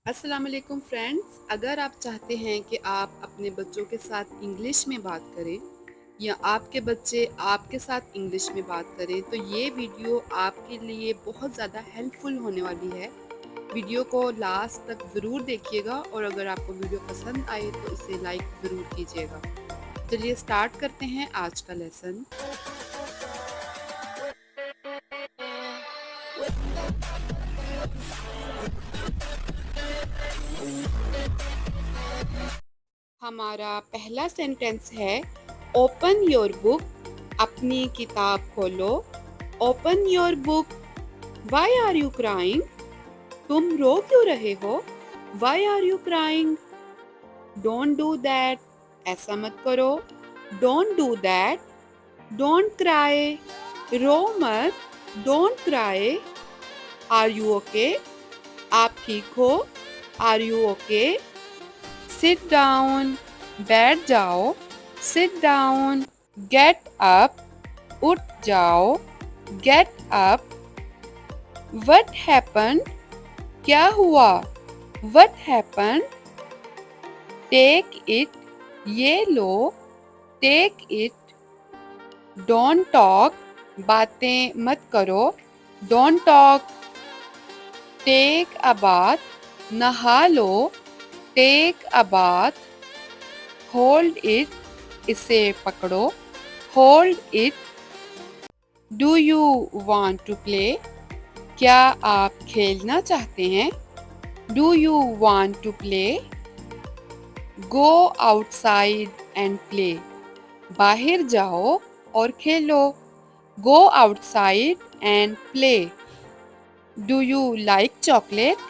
अस्सलाम वालेकुम फ्रेंड्स। अगर आप चाहते हैं कि आप अपने बच्चों के साथ इंग्लिश में बात करें या आपके बच्चे आपके साथ इंग्लिश में बात करें तो ये वीडियो आपके लिए बहुत ज़्यादा हेल्पफुल होने वाली है। वीडियो को लास्ट तक ज़रूर देखिएगा और अगर आपको वीडियो पसंद आए तो इसे लाइक ज़रूर कीजिएगा। चलिए स्टार्ट करते हैं आज का लेसन। हमारा पहला सेंटेंस है ओपन योर बुक। अपनी किताब खोलो। Open your book. Why are you crying? तुम रो क्यों रहे हो? Why are you crying? Don't do that. ऐसा मत करो। Don't do that. Don't cry. रो मत। Don't cry. Are you okay? आप ठीक हो? Are you okay? Sit down. बैठ जाओ। Sit down. Get up. उठ जाओ। Get up. What happened? क्या हुआ? What happened? Take it. ये लो। Take it. Don't talk. बातें मत करो। Don't talk. Take a bath. नहा लो। Take a bath. Hold it. इसे पकड़ो। Hold it. Do you want to play? क्या आप खेलना चाहते हैं? Do you want to play? Go outside and play. बाहर जाओ और खेलो। Go outside and play. Do you like chocolate?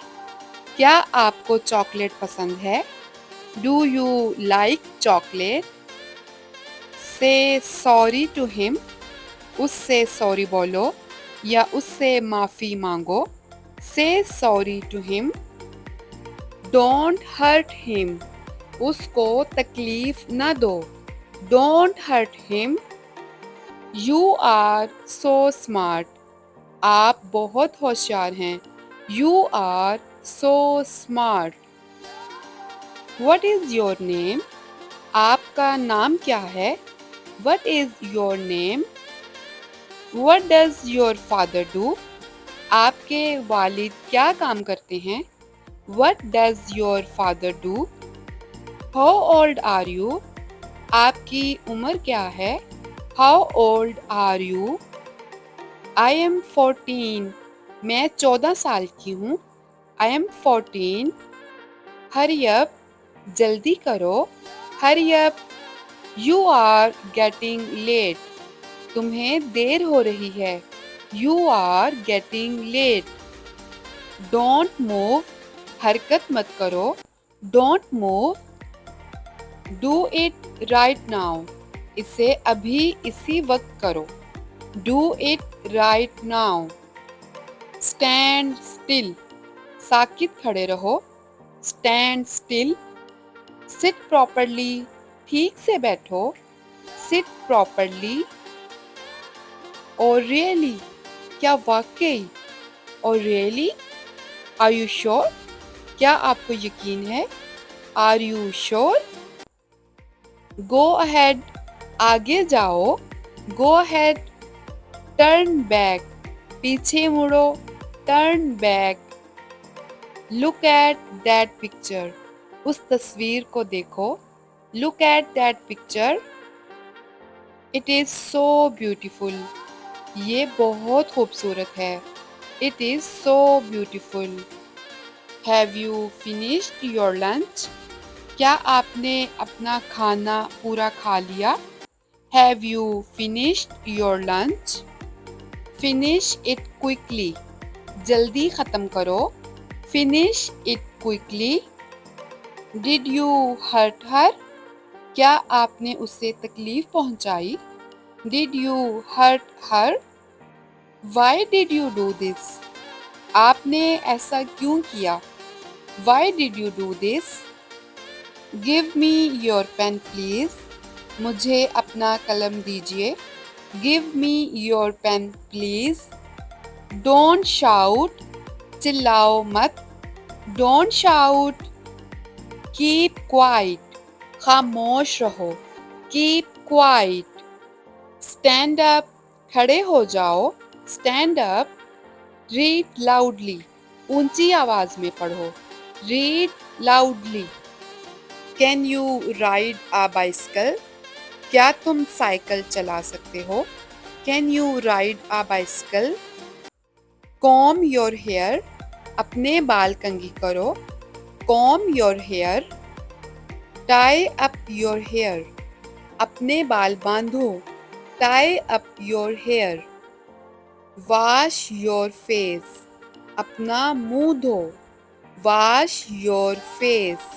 क्या आपको चॉकलेट पसंद है? Do you like chocolate? Say sorry to him. उससे सॉरी बोलो या उससे माफ़ी मांगो। से sorry to him. Don't hurt him. उसको तकलीफ न दो। Don't hurt him. You are so smart. आप बहुत होशियार हैं। You are so smart. What is your name? आपका नाम क्या है? What is your name? What does your father do? आपके वालिद क्या काम करते हैं? What does your father do? How old are you? आपकी उम्र क्या है? How old are you? I am 14। मैं 14 साल की हूँ। I am 14। Hurry up. जल्दी करो। Hurry up. You are getting late. तुम्हें देर हो रही है। You are getting late. Don't move. हरकत मत करो। Don't move. Do it right now. इसे अभी इसी वक्त करो। Do it right now. Stand still. साकित खड़े रहो। Stand still. Sit properly. ठीक से बैठो। Sit properly. और रियली? क्या वाकई? और रियली? Are you sure? क्या आपको यकीन है? Are you sure? Go ahead. आगे जाओ। Go ahead. Turn back. पीछे मुड़ो। Turn back. Look at that picture. उस तस्वीर को देखो। Look at that picture. It is so beautiful. ये बहुत खूबसूरत है। It is so beautiful. Have you finished your lunch? क्या आपने अपना खाना पूरा खा लिया? Have you finished your lunch? Finish it quickly. जल्दी ख़त्म करो। Finish it quickly. Did you hurt her? क्या आपने उसे तकलीफ पहुंचाई? Did you hurt her? Why did you do this? आपने ऐसा क्यों किया? Why did you do this? Give me your pen please. मुझे अपना कलम दीजिए। Give me your pen please. Don't shout. चिल्लाओ मत। Don't shout. Keep quiet. खामोश रहो. Keep quiet. Stand up. खड़े हो जाओ. Stand up. Read loudly. ऊंची आवाज में पढ़ो. Read loudly. Can you ride a bicycle? क्या तुम साइकिल चला सकते हो? Can you ride a bicycle? Comb your hair. अपने बाल कंघी करो. Comb your hair. Tie up your hair. अपने बाल बांधो. Tie up your hair. Wash your face. अपना मुंह धो. Wash your face.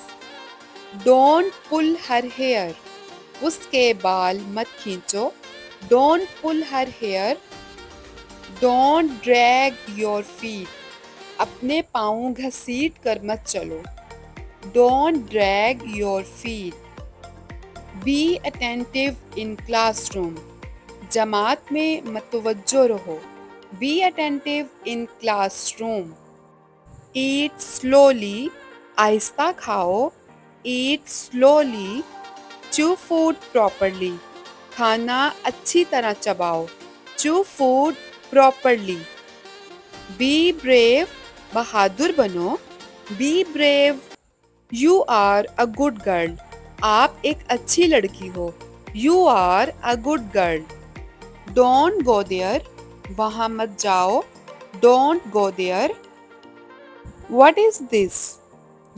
Don't pull her hair. उसके बाल मत खींचो. Don't pull her hair. Don't drag your feet. अपने पाँव घसीट कर मत चलो. Don't drag your feet. Be attentive in classroom. जमात में मतवज्जो रहो. Be attentive in classroom. Eat slowly. आहिस्ता खाओ. Eat slowly. Chew food properly. खाना अच्छी तरह चबाओ. Chew food properly. Be brave. बहादुर बनो. Be brave. You are a good girl. आप एक अच्छी लड़की हो. You are a good girl. Don't go there. वहाँ मत जाओ. Don't go there. What is this?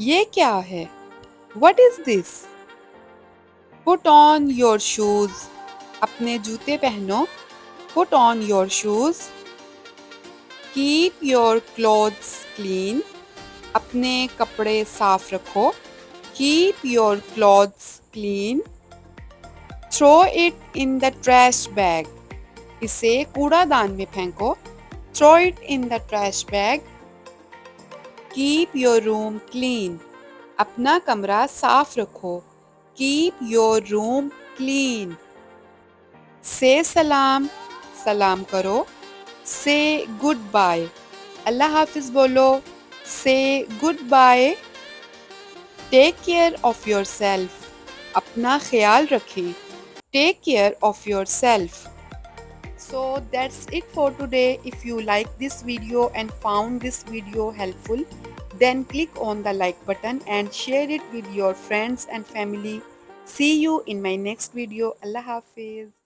ये क्या है? What is this? Put on your shoes. अपने जूते पहनो. Put on your shoes. Keep your clothes clean. अपने कपड़े साफ रखो. Keep your clothes clean. Throw it in the trash bag. इसे कूड़ादान में फेंको. Throw it in the trash bag. Keep your room clean. अपना कमरा साफ रखो. Keep your room clean. Say सलाम. सलाम करो. Say goodbye. अल्लाह हाफिज बोलो. Say goodbye. Take care of yourself. अपना ख्याल रखें. Take care of yourself. So that's it for today. If you like this video and found this video helpful, then click on the like button and share it with your friends and family. See you in my next video. Allah Hafiz.